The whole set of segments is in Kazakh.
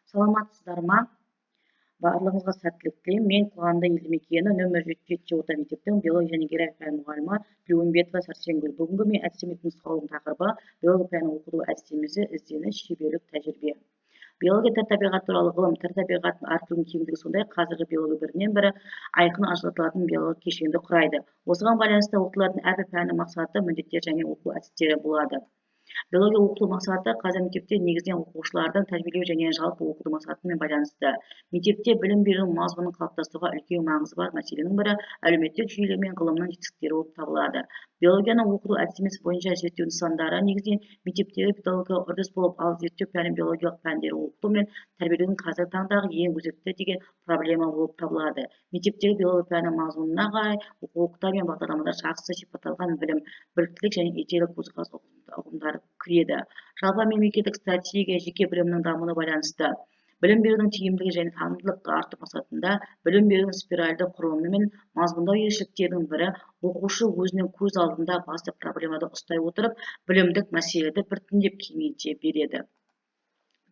Саламатсыздар ма? Барлығыңызға сәттілік тілеймін. Мен Қоғамды елді мекені нөмір 7 орта мектептің биология және география пәні мұғалімі Тілеуімбетова Сәрсенгүл. Бүгінгі мен әдістемелік нұсқаулығының тақырыбы биология пәнінің оқыту әдістемесі, ізденіс, шеберлік, тәжірибе. Биология тіл табиғат туралы ғылым, тіл табиғат әртүрлі кеңдігі, сондай қазіргі биология бірінен бірі айқын ажыратылатын биология кешенді құрайды. Осыған байланысты оқытылатын әрбір пәннің мақсаты, міндеттері және оқу әдістері болады. Биология оқыту мақсаты қазір мектепте негізінен оқушылардың тәрбиелеу және жалпы оқыту мақсатымен байланысты. Мектепте білім беру мазмұнын қалыптастыруға үлкен маңызы бар мәселенің бірі әлеуметтік жүйелер мен ғылымның жетістіктері болып табылады. Биологияны оқыту әдістемесі бойынша зерттеу нысандары негізінен мектептегі педагогикалық үрдіс болып, ал зерттеу пәні биологиялық пәндер оқыту мен тәрбиелеудің қазіргі таңдағы ең өзекті деген проблема болып табылады. Мектептегі биология пәні мазмұнына қарай оқулықтар мен бағдарламада жақсы сипатталған білім, біліктілік және этикалық көзқарас ұғымдары кіреді. Жалпы мемлекеттік стратегия жеке білімнің дамуына байланысты. Білім берудің тиімділігі және танымдылықты арту мақсатында білім берудің спиральді құрылымы мен мазмұндау ерекшеліктерінің бірі оқушы өзінің көз алдында басты проблемады ұстай отырып, білімдік мәселелерді біртіндеп кеңейте береді.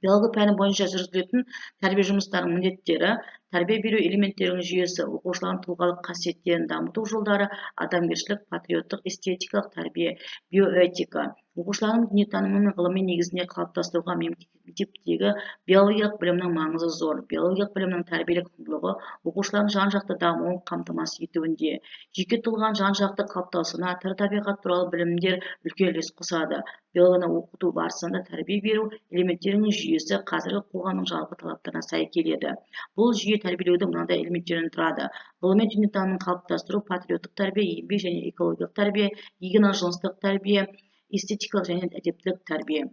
Биология пәні бойынша жүргізілетін тәрбие жұмыстарының міндеттері: тәрбие беру элементтерінің жүйесі, оқушылардың тұлғалық қасиеттерін дамыту жолдары, адамгершілік, патриоттық, эстетикалық тәрбие, биоэтика. Оқушылардың дүниетанымы мен ғылыми негізіне қалыптастыруға мектептегі биологиялық білімнің маңызы зор. Биологиялық білімнің тәрбиелік құндылығы оқушылардың жан-жақты дамуын қамтамасыз етуінде. Жеке тұлғаның жан-жақты қалыптасуына тірі табиғат туралы білімдер үлкен үлес қосады. Биологияны оқыту барысында тәрбие беру элементтерінің жүйесі қазіргі қоғамның жалпы талаптарына сай келеді. Бұл жүйе тәрбиелеудің мынадай элементтерінен тұрады: ғылыми дүниетанымын қалыптастыру, патриоттық тәрбие, еңбек және экологиялық тәрбие, гигиена-жыныстық тәрбие, эстетикалық және әдептілік тәрбие.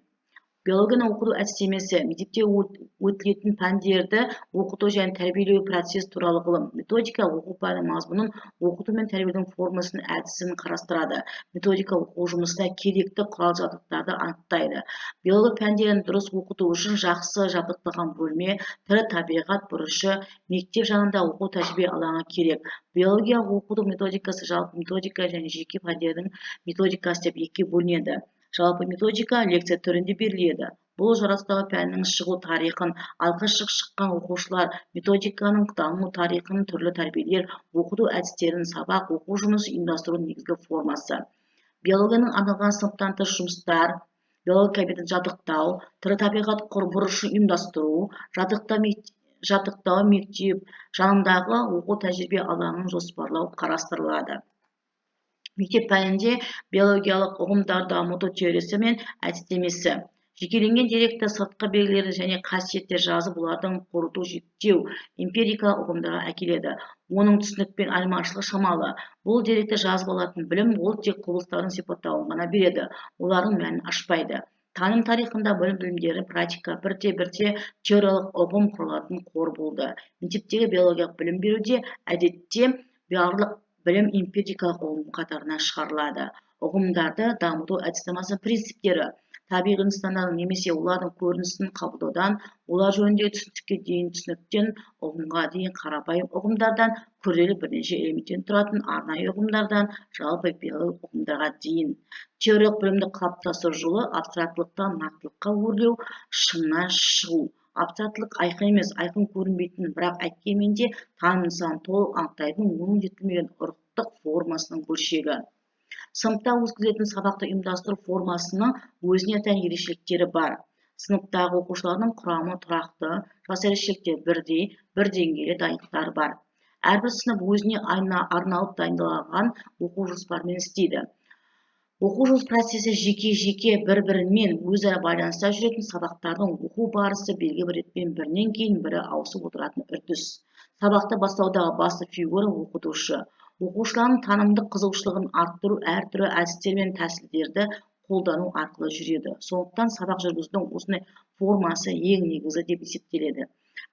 Биологияны оқыту әдістемесі: мектепте өтілетін пәндерді оқыту және тәрбиелеу процесс туралы ғылым. Методика оқу пәні мазмұнын, оқыту мен тәрбиелеудің формасын, әдісін қарастырады. Методика оқу жұмысына керекті құрал-жабдықтарды анықтайды. Биология пәндерін дұрыс оқыту үшін жақсы жабдықталған бөлме, тірі табиғат бұрышы, мектеп жанында оқу тәжірибе алаңы керек. Биология оқыту методикасы жалпы методика және жеке пәндердің методикасы деп екіге бөлінеді. Жалпы методика лекция түрінде беріледі. Бұл жарастағы пәннің шығу тарихын, алғаш шыққан оқушылар, методиканың даму тарихын, түрлі тәрбиелер, оқыту әдістерін, сабақ, оқу жұмысы ұйымдастыру негізгі формасы. Биологияның арналған сыныптан тыс жұмыстар, биология кабинетін жабдықтау, тірі табиғат бұрышы ұйымдастыру, жабдықтау, мектеп жанындағы оқу тәжірибе алаңын жоспарлау қарастырылады. Мектеп пәнінде биологиялық ұғымдарды дамыту теориясы мен әдістемесі. Жекеленген деректі сыртқы белгілері және қасиеттер жазып, олардың қорыту, жіктеу, эмпирикалық ұғымдарға әкеледі. Оның түсінікпен айырмашылығы шамалы. Бұл деректі жазып алатын білім, ол тек құбылыстардың сипаттауын ғана береді, олардың мәнін ашпайды. Таным тарихында білімдері практика, бірте-бірте теориялық ұғым құрылатын қор болды. Мектептегі биологиялық білім беруде әдетте барлық білім эмпирикалық ұғым қатарына шығарылады. Ұғымдарды дамыту әдістемесі принциптері: табиғи нысандардың немесе олардың көрінісін қабылдаудан, олар жөніндегі түсінікке дейін, түсініктен ұғымға дейін, қарапайым ұғымдардан, күрделі бірнеше элементтен тұратын арнайы ұғымдардан, жалпы биологиялық ұғымдарға дейін. Теориялық білімді қалыптастыру жолы: абстрактылықтан нақтылыққа өрлеу, шыңнан шығу. Абстрактылық айқын емес, айқын көрінбейтін, бірақ әйткенменде таным нысанын толық анықтайтын, оның жетілмеген ұрықтық формасының бөлшегі. Сыныпта өткізілетін сабақты ұйымдастыру формасының өзіне тән ерекшеліктері бар. Сыныптағы оқушылардың құрамы тұрақты, жас ерекшеліктері бірдей, бір деңгейлі дайындықтары бар. Әрбір сынып өзіне арналып дайындалған оқу жоспарымен істейді. Оқу жұмыс процесі жеке-жеке бір-бірімен өзара байланыста жүретін сабақтардың оқу барысы белгілі бір ретпен бірінен кейін бірі ауысып отыратын үрдіс. Сабақты бастаудағы басты фигура оқытушы. Оқушылардың танымдық қызығушылығын арттыру әртүрлі әдістер мен тәсілдерді қолдану арқылы жүреді. Сондықтан сабақ жүргізудің осындай формасы ең негізі деп есептеледі.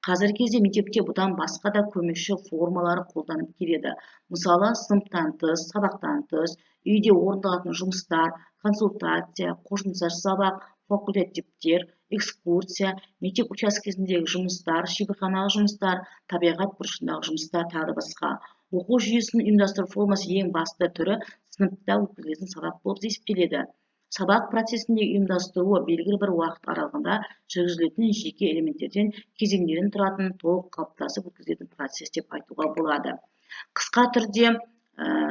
Қазіргі кезде мектепте бұдан басқа да көмекші формалары қолданып келеді. Мысалы, сыныптан тыс, сабақтан тыс, үйде орындалатын жұмыстар, консультация, қосымша сабақ, факультативтер, экскурсия, мектеп учаскесіндегі жұмыстар, шеберханалық жұмыстар, табиғат бұрышындағы жұмыстар, тағы басқа. Оқу жүйесінің ұйымдастыру формасы ең басты түрі сыныпта өткізілетін сабақ болып есептеледі. сабақ процесінде ұйымдастыруы белгілі бір уақыт аралығында жүргізілетін жеке элементтерден кезеңдерден тұратын толық қалыптасып өткізілетін процесс деп айтуға болады. Қысқа түрде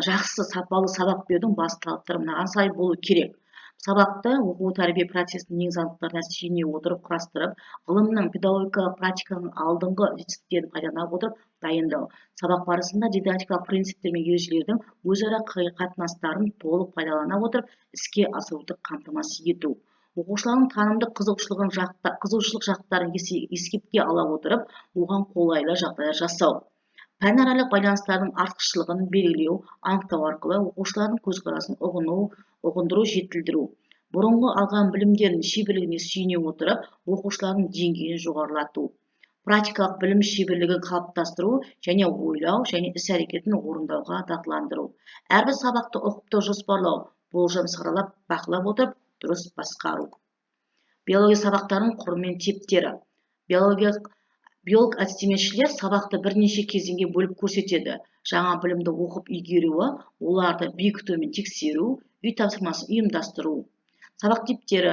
жақсы сапалы сабақ берудің басты талаптары мынаған сай болу керек. Сабақты оқу тәрбие процесінің негізгі заңдылықтарына сүйене отырып құрастырып, ғылымның педагогикалық практиканың алдыңғы жетістіктерін пайдалана отырып дайындау. Сабақ барысында дидактикалық принциптер мен ережелердің өзара қатынастарын толық пайдалана отырып іске асыруды қамтамасыз ету. Оқушылардың танымдық қызығушылық жақтарын ескепке ала отырып, оған қолайлы жағдайлар жасау. Пәнаралық байланыстардың артықшылығын белгілеу, анықтау арқылы оқушылардың көзқарасын ұғындыру, жетілдіру. Бұрынғы алған білімдерінің шеберлігіне сүйене отырып, оқушылардың деңгейін жоғарылату. Практикалық білім шеберлігін қалыптастыру және ойлау және іс-әрекетін орындауға дағдыландыру. Әрбір сабақты ұқыпты жоспарлау, болжам саралап, бақылап отырып, дұрыс басқару. Биология сабақтарының құры мен типтері. Биолог әдістемешілер сабақты бірнеше кезеңге бөліп көрсетеді. Жаңа білімді оқып игеруі, оларды бекіту мен тексеру, үй тапсырмасын ұйымдастыру. Сабақ типтері,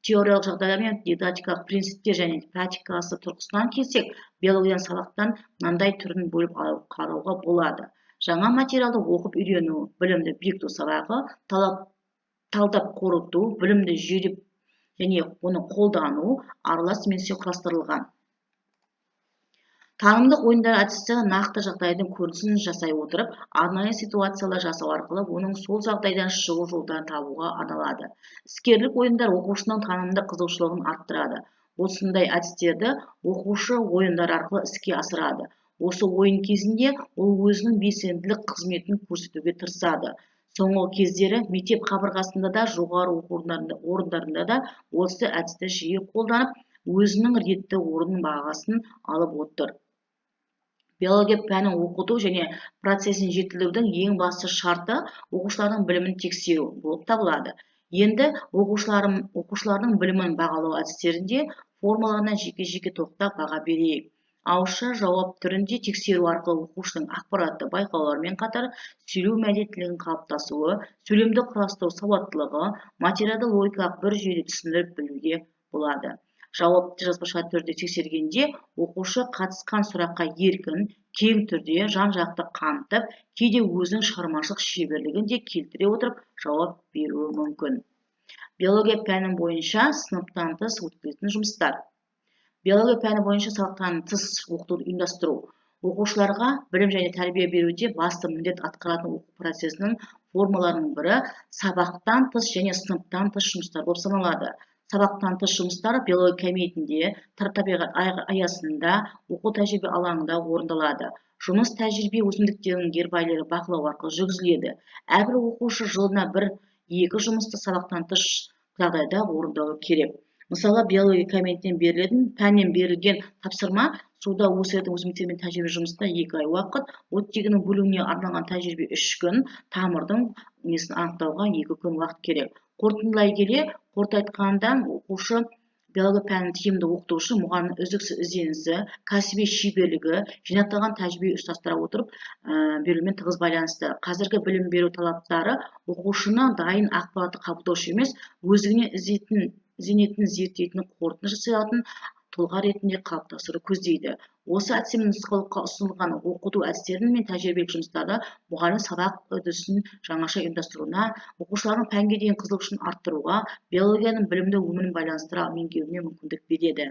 теориялық жағдайлар мен дидактикалық принциптер және практикасы тұрғысынан келсек, биологиядан сабақтан мынандай түрін бөліп қарауға болады. Жаңа материалды оқып үйрену, білімді бекіту сабағы, талдап қорыту, білімді жүйелеп және оны қолдану, аралас немесе құрастырылған. Танымдық ойындар әдісі нақты жағдайдың көрінісін жасай отырып, арнайы ситуациялар жасау арқылы оның сол жағдайдан шығу жолдарын табуға арналады. Іскерлік ойындар оқушының танымдық қызығушылығын арттырады. Осындай әдістерді оқушы ойындар арқылы іске асырады. Осы ойын кезінде ол өзінің белсенділік қызметін көрсетуге тырысады. Соңғы кездері мектеп қабырғасында да, жоғары оқу орындарында да осы әдісті жиі қолданып, өзінің ретті орнын бағасын алып отыр. Биология пәнін оқыту және процесін жетілдірудің ең басты шарты оқушылардың білімін тексеру болып табылады. Енді оқушылардың білімін бағалау әдістерінде формаларына жеке-жеке тоқтап баға берейік. Ауызша жауап түрінде тексеру арқылы оқушының ақпаратты байқаулармен қатар сөйлеу мәдениетінің қалыптасуы, сөйлемді құрастыру сауаттылығы, материалды логикалық бір жүйеде түсіндіріп білуге болады. Жауапты жазбаша түрде тексергенде оқушы қатысқан сұраққа еркін, кең түрде жан-жақты қамтып, кейде өзінің шығармашылық шеберлігін де келтіре отырып жауап беруі мүмкін. Биология пәні бойынша сыныптан тыс өткізілетін жұмыстар. Биология пәні бойынша сабақтан тыс оқытуды ұйымдастыру. Оқушыларға білім және тәрбие беруде басты міндет атқаратын оқу процесінің формаларының бірі сабақтан тыс және сыныптан тыс жұмыстар болып саналады. Сабақтан тыс жұмыстар биология кабинетінде, табиғат аясында, оқу тәжірибе алаңында орындалады. Жұмыс тәжірибе өсімдіктерінің гербарийлері бақылау арқылы жүргізіледі. Әрбір оқушы жылына 1-2 жұмысты сабақтан тыс жағдайда орындауы керек. Мысалы, биология кабинетінен пәннен берілген тапсырма суда өсіретін өсімдіктермен тәжірибе жұмысында 2 ай уақыт, оттегінің бөлуіне арналған тәжірибе 3 күн, тамырдың несін анықтауға 2 күн уақыт керек. Қорытындылай келе, қорыта айтқанда, оқушы биология пәнін тиімді оқытушы мұғалімнің үздіксіз ізденісі, кәсіби шеберлігі, жинақталған тәжірибе ұштастыра отырып берумен тығыз байланысты. Қазіргі білім беру талаптары оқушыны дайын ақпаратты қабылдаушы емес, өздігінен ізденетін, зерттейтін, қорытынды жасай алатын тұлға ретінде қалыптастыруды көздейді. Осы әдістемен нұсқаулыққа ұсынылған оқыту әдістерін мен тәжірибелік жұмыстарда мұғалім сабақ үрдісін жаңаша ұйымдастыруына, оқушылардың пәнге деген қызығушылығын арттыруға, биологияның білімді өмірмен байланыстыра меңгеруіне мүмкіндік береді.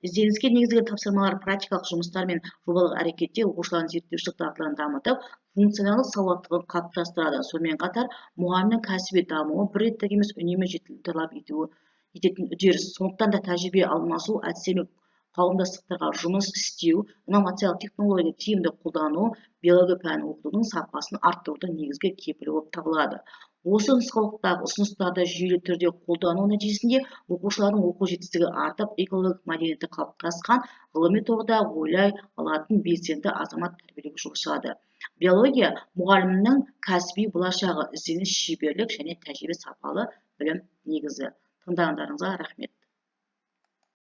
Ізденіске негізделген тапсырмалар, практикалық жұмыстар мен жобалық әрекетте оқушылардың зерттеушілік дағдыларын дамытып, функционалдық сауаттылығын қалыптастырады. Сонымен қатар, мұғалімнің кәсіби дамуы бір реттік емес үнемі жетілуді талап ететін үдеріс. Сондықтан да тәжірибе алмасу, әдістемелік қауымдастықтарға жұмыс істеу, инновациялық технологияны тиімді қолдану биология пәнін оқытудың сапасын арттырудың негізгі кепілі болып табылады. Осы нұсқаулықтағы ұсыныстарды жүйелі түрде қолдану нәтижесінде оқушылардың оқу жетістігі артып, экологиялық мәдениеті қалыптасқан, ғылыми тұрғыда ойлай алатын белсенді азамат тәрбиелеуге жол ашады. Биология мұғалімнің кәсіби болашағы, ізденіс, шеберлік және тәжірибе сапалы білім негізі. Тыңдағандарыңызға рахмет.